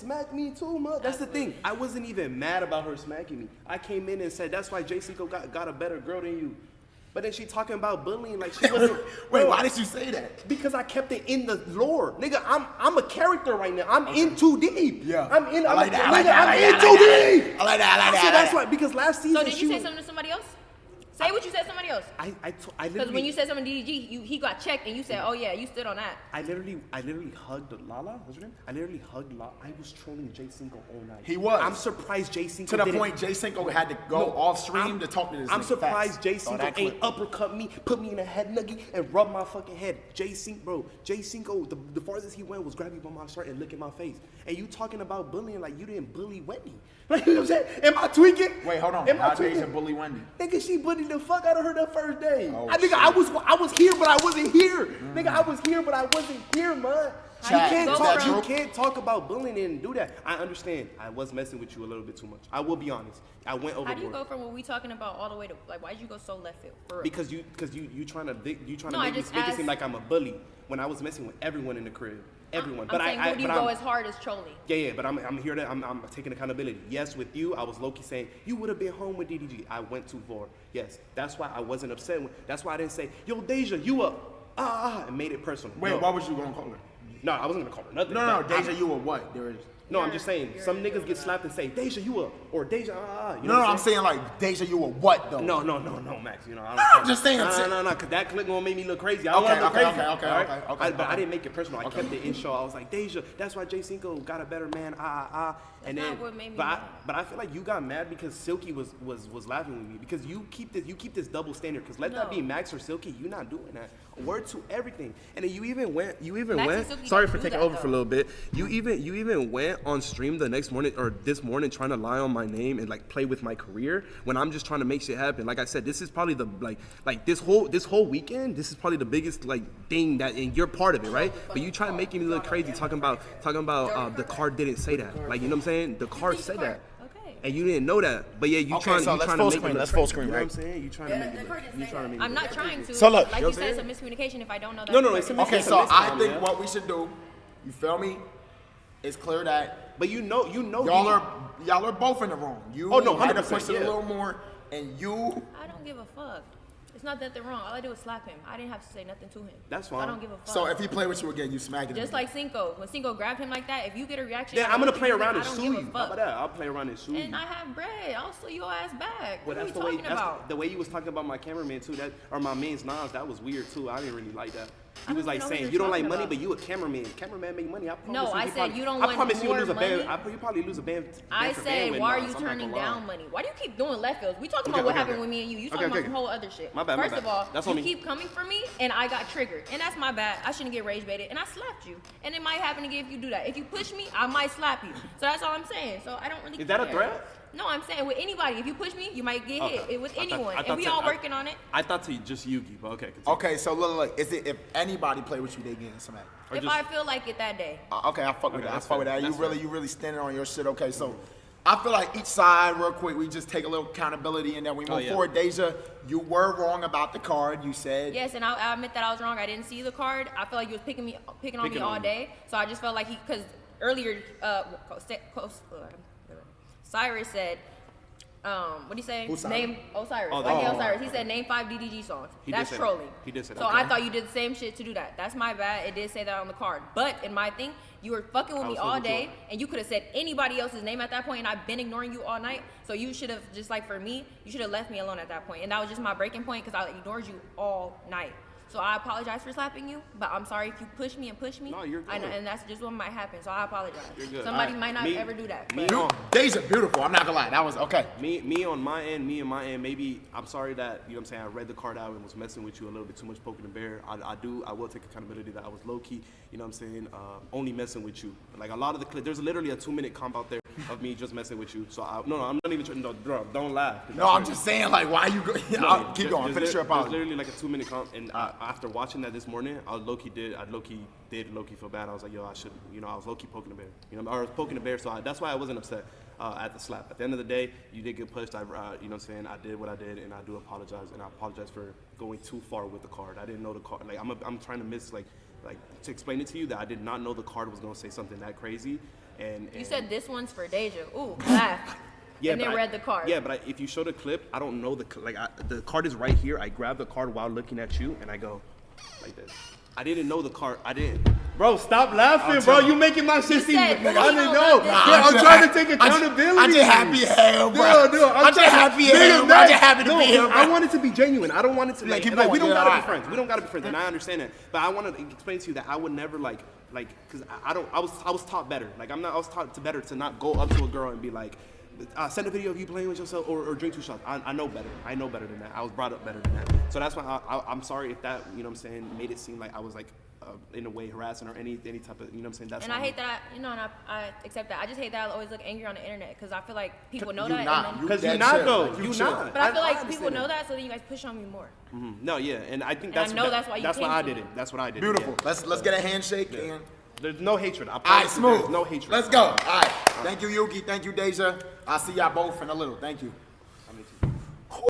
smack me too, man. That's the thing. I wasn't even mad about her smacking me. I came in and said, that's why J. Cinco got a better girl than you. But then she talking about bullying like she wasn't. Wait, why did you say that? Because I kept it in the lore, nigga. I'm a character right now. I'm in too deep. Yeah. I'm in. I like that. I'm in too deep. I like that. So that's why. Because last season. So did you say something to somebody else? Say what you said to somebody else. Because when you said something to DDG, he got checked and you said, oh yeah, you stood on that. I literally hugged Lala. What's her name? I literally hugged Lala. I was trolling J. Cinco all night. He was. I'm surprised J. Cinco to the point J. Cinco had to go off stream to talk to this. I'm surprised J. Oh, Cinco ain't uppercut me, put me in a head nugget, and rub my fucking head. J. Cinco, the farthest he went was grab me by my shirt and look at my face. And you talking about bullying like you didn't bully Wendy. Like, you know what I'm saying? Am I tweaking? Wait, hold on. How Deja bully Wendy? Nigga, she bullied the fuck out of her the first day. Oh, I was here, but I wasn't here. Nigga, I was here, but I wasn't here, man. You can't talk about bullying and do that. I understand. I was messing with you a little bit too much. I will be honest. I went overboard. How do you go from what we talking about all the way to like? Why did you go so left field? For real? Because you trying to make it seem like I'm a bully when I was messing with everyone in the crib. Everyone. I'm saying, where do you go as hard as trolling? Yeah, but I'm here to, I'm taking accountability. Yes, with you, I was low-key saying, you would have been home with DDG. I went too far. Yes, that's why I wasn't upset. That's why I didn't say, yo, Deja, you up, and made it personal. Wait, why was you going to call her? No, I wasn't going to call her nothing. No, Deja, you a what? No, I'm just saying, some niggas get slapped and say, Deja, you up, or Deja, you know what I'm saying? Like, Deja, you a what, though? No, Max, you know, I'm just saying. No, because that clip gonna make me look crazy. Okay. But I didn't make it personal. I kept it in show. I was like, Deja, that's why J. Cinco got a better man, and then, what made me mad. But I feel like you got mad because Silky was laughing with me, because you keep this double standard, because let that be Max or Silky, you not doing that. Word to everything. And then you even went, sorry for taking over for a little bit. You even went on stream the next morning or this morning trying to lie on my name and like play with my career when I'm just trying to make shit happen. Like I said, this is probably the like this whole weekend, this is probably the biggest like thing that, and you're part of it, right? But you try to make me look crazy talking about the card didn't say that. Like, you know what I'm saying? The card said that. And you didn't know that, but yeah, you trying to make it. Let's full screen, you know right? what I'm saying? You trying to make it. I'm not trying to. So look, like you said, it's a miscommunication. If I don't know that. No, it's a miscommunication. Okay, so I think what we should do, you feel me? It's clear that. But you know, y'all are both in the wrong. You had to push it a little more, and you. I don't give a fuck. It's not that they're wrong. All I did was slap him. I didn't have to say nothing to him. That's fine. I don't give a fuck. So if he play with you again, you smack him. Just like Cinco. When Cinco grabbed him like that, if you get a reaction, I'm gonna play around and sue you. How about that? I'll play around and sue you. And I have bread. I'll sue your ass back. Well, what are you talking about? The way you was talking about my cameraman too, or my man's Nas, that was weird too. I didn't really like that. He was like saying, you don't like money, but you a cameraman. Cameraman make money. No, I said you don't want more money. I promise you lose a band. You probably lose a band. I said, why are you turning down money? Why do you keep doing left fields? We talking about what happened with me and you. You talking about some whole other shit. My bad. First of all, you keep coming for me and I got triggered. And that's my bad. I shouldn't get rage baited. And I slapped you. And it might happen again if you do that. If you push me, I might slap you. So that's all I'm saying. So I don't really care. Is that a threat? No, I'm saying with anybody. If you push me, you might get hit. With anyone. And we all working on it. I thought to just Yugi, but okay. Continue. Okay, so look, is it if anybody play with you, they getting smacked? If I feel like it that day. Okay, I fuck with that. I fuck with that. You really standing on your shit. Okay, so I feel like each side, real quick, we just take a little accountability and then we move forward. Deja, you were wrong about the card. You said yes, and I admit that I was wrong. I didn't see the card. I feel like you was picking on me all day. So I just felt like because earlier, Cyrus said. What did he say? Name Osiris. Osiris. He said name 5 DDG songs. That's trolling. He did say that. So I thought you did the same shit to do that. That's my bad. It did say that on the card. But in my thing, you were fucking with me all day, and you could have said anybody else's name at that point, and I've been ignoring you all night. So you should have, just like for me, you should have left me alone at that point. And that was just my breaking point because I ignored you all night. So I apologize for slapping you, but I'm sorry if you push me. No, you're good. And that's just what might happen. So I apologize. You're good. Somebody might not ever do that. Deja beautiful. I'm not gonna lie. That was okay. Me on my end, maybe I'm sorry that, you know what I'm saying, I read the card out and was messing with you a little bit too much, poking the bear. I will take accountability that I was low key, you know what I'm saying, only messing with you. Like a lot of the clips, there's literally a 2-minute comp out there of me just messing with you. So I'm not even trying, don't laugh. No, I'm just saying, like, why you go, keep going, finish your apology. There's literally like a 2-minute comp, and after watching that this morning, I low-key feel bad. I was like, yo, I shouldn't, you know, I was low-key poking the bear, you know, or I was poking the bear, so that's why I wasn't upset at the slap. At the end of the day, you did get pushed, you know what I'm saying, I did what I did, and I do apologize, and I apologize for going too far with the card. I didn't know the card, like, I'm trying to to explain it to you that I did not know the card was gonna say something that crazy, And you said this one's for Deja. Ooh, laugh. Yeah, and then read the card. Yeah, but if you show the clip, I don't know the card is right here. I grab the card while looking at you, and I go like this. I didn't know the card. I didn't. Bro, stop laughing, bro. You making my shit seem. I didn't know. I'm trying to take accountability. I'm just happy as hell, bro. I'm just happy as hell. I'm just happy to be here, bro. I want it to be genuine. I don't want it to like we don't gotta be friends. We don't gotta be friends, and I understand that. But I want to explain to you that I would never like, because I was taught better. Like I was taught to not go up to a girl and be like, send a video of you playing with yourself or drink 2 shots. I know better. I know better than that. I was brought up better than that. So that's why I'm sorry if that, you know what I'm saying, made it seem like I was like, in a way harassing or any type of, you know what I'm saying? That's and I hate that, and I accept that. I just hate that I always look angry on the internet because I feel like people know that. Because you're not, though. You're not. But I feel like people know that, so then you guys push on me more. No, yeah, and I think that's why I did it. That's what I did. Beautiful. Yeah. Let's get a handshake and. There's no hatred. All right, smooth. No hatred. Let's go. All right. Thank you, Yugi. Thank you, Deja. I'll see y'all both in a little. Thank you.